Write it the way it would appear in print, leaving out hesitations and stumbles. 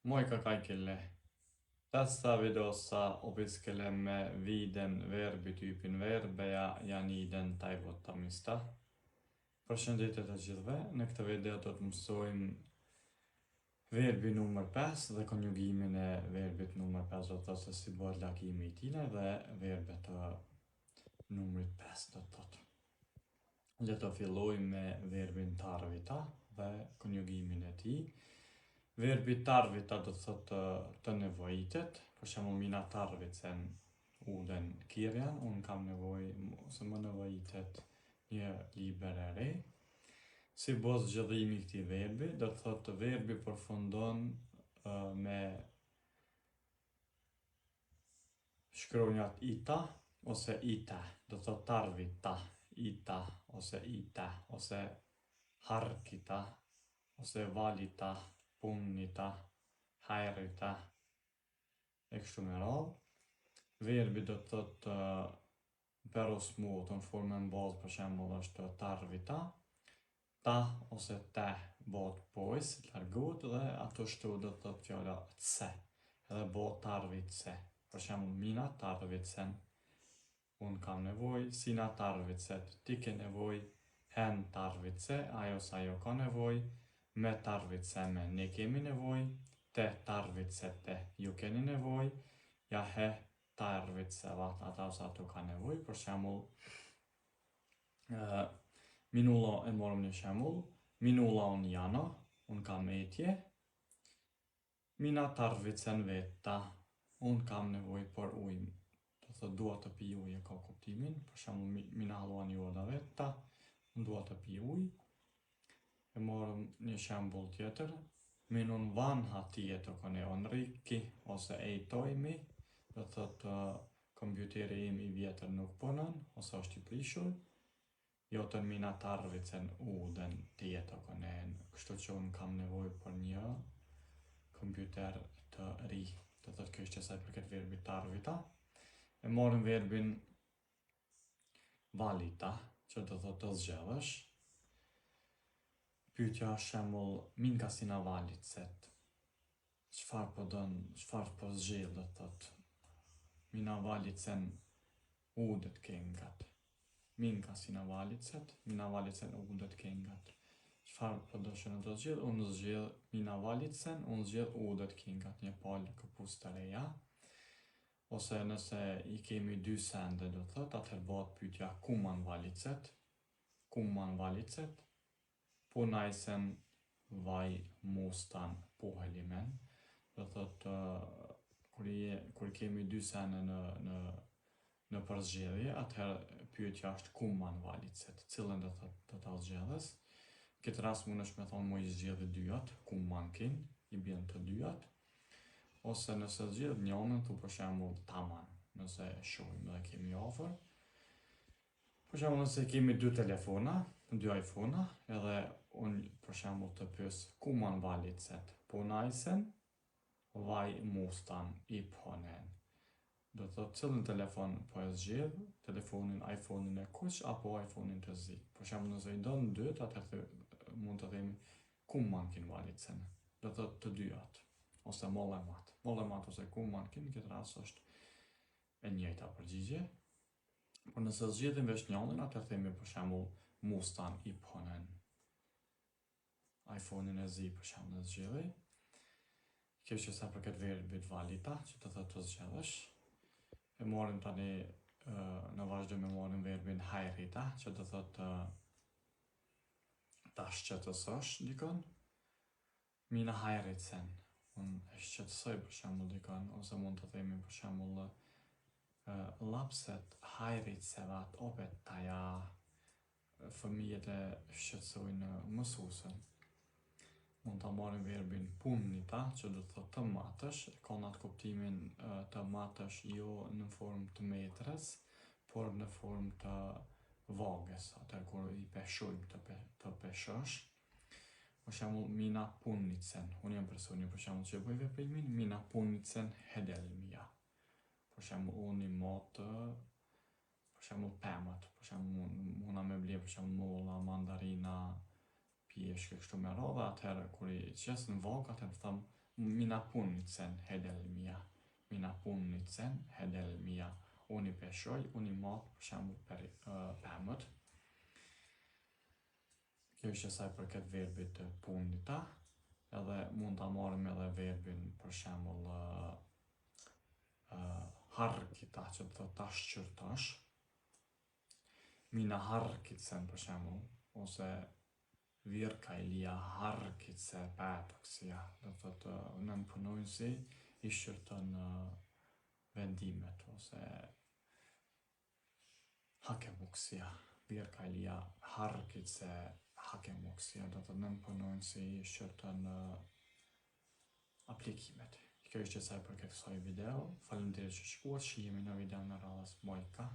Moikka kaikille. Tässä videossa opiskelemme 5 verbityypin verbejä ja niiden taivuttamista. Përshëndetje të gjithëve, në këtë video do të mësojmë verbi numër 5 dhe konjugimin e verbit numër 5, do të thotë se si bëhet lagimi i tij dhe verbet të numrit 5 do të thotë. Le të fillojmë me verbin tarvita dhe konjugimin e tij. Verbi tarvita do të thotë të nevojitet, për shembull mina tarvitsen uden kirjan, unë kam nevojë ose më nevojitet një libër e re. Si bëhet zgjedhimi i këtij verbi, do të thotë verbi përfundon me shkronjat ita ose ita, do të thotë tarvita, ita ose ita ose harkita ose valita, punnita, hajrita e kështu me radhë. Verbi do të thotë per osmotë në formën bazë, për shembull është tarvita, ta ose te bëhet pojës, largohet dhe ato shtu do të thotë fjala tse, edhe bëhet tarvitse. Për shembull mina tarvitsen, unë kam nevojë, sina tarvitset, ti ke nevojë, hen tarvitse, ajo sa ajo ka nevojë, me tarvitseme, ne kemi nevojë, te tarvitsete, ju keni nevojë, ja he tarvitsevat, ata ose ato ka nevojë. Për shembull, minulla e morëm një shembull, minulla unë jano, unë kam etje, mina tarvitsen veta, unë kam nevojë për ujë, do të thotë dua të pi ujë, ka kuptimin, për shembull mina haluan juoda veta, unë dua të pi ujë. E morëm një shembull tjetër, minun vanha tietokoneen on rikki ose ei toimi, do të thotë kompjuteri im i vjetër nuk punon ose është i prishur, joten mina tarvitsen uuden tietokoneen, kështu që unë kam nevojë për një kompjuter të ri. Do të thotë kjo është sa i përket verbit tarvita. E morëm verbin valita, që do të thotë të zgjedhësh. Pyetja është shembull, minka si na valitset. Çfarë po don, çfarë po zgjedh, do të thotë. Mina valitsen udet kengat. Minka si na valitset, mina valitsen udet kengat. Çfarë po dëshiron të zgjedh? Unë zgjedh mina valitsen, unë zgjedh udet kengat, një palë këpucë të reja. Ose nëse i kemi dy sende, do të thotë, atëherë bëhet pyetja kuman valitset? Kuman valitset? Punaisen vaj mustan puhelimen. Do thotë kur kemi dy sene në përzgjedhje, atëherë pyetja është kuman valitset, cilën do të ta zgjedhës. Këtë rast mundesh me thonë më i zgjedhë dyat, kumankin, i bjen të dyat. Ose nëse zgjedh njënën, thu për shembull taman, nëse shohim dhe kemi afër. Për shembull nëse kemi dy telefona, dy iPhone-a, edhe unë për shembull të pyes kuman valitset? Punaisen vaj mustan i ponen. Do të thotë cilën telefon po e zgjedh, telefonin iPhone-in e kuq apo iPhone-in të zi. Për shembull nëse i don dyt, atëherë mund të themi kumankin valitsen. Do të thotë të dyat ose molemat. Molemat ose kumankin, këtë rast është e njëjta përgjigje. Por nëse zgjedhim veç njërin, atëherë themi për shembull mustan i ponen. iPhone-in e zi për shembull e zgjedhi. Kjo që sa përket verbit valita, që të thotë të zgjedhësh. E morëm tani në vazhdim e morëm verbin hajrita, që të thotë ta shqetësosh dikon. Mina hajritsen, unë e shqetësoj për shembull dikon, ose mund të themi për shembull lapset hajritsevat opet taja, fëmijët e shqetësojnë mësuesen. Mund të marrim verbin punnita, që do të thotë të matësh, ka në atë kuptimin të matësh jo në formë të metres, por në formë të vagës, atëherë kur i peshojmë të peshosh. Për shembull mina punnitsen, unë jam personi për shembull që bëj veprimin, mina punnitsen hedelmia. Për shembull unë i motë, për shembull pemët, për shembull muna me ble për shembull molla, mandarina, pjeshkë kështu me radhë, atëherë kur i qes në vagë, atëherë thëmë mina punnitsen hedelmiä. Minä punnitsen hedelmiä. Unë I peshoj, unë I moh për shembull pemët. Kjo ishte sa I përket verbit punnita, edhe mund ta marrim edhe verbin për shembull harkita, që do ta shqyrtosh. Minä harkitsen për shembull, ose virkailija harkitsee päätöksiä, do thotë nënpunonjësi I shqyrton vendimet, ose hakemuksia. Virkailija harkitsee hakemuksia, do thotë nënpunonjësi I shqyrton aplikimet. Kjo ishte sa I përket kësaj video. Faleminderit që shikuat, shihemi në video në radhës Mojka.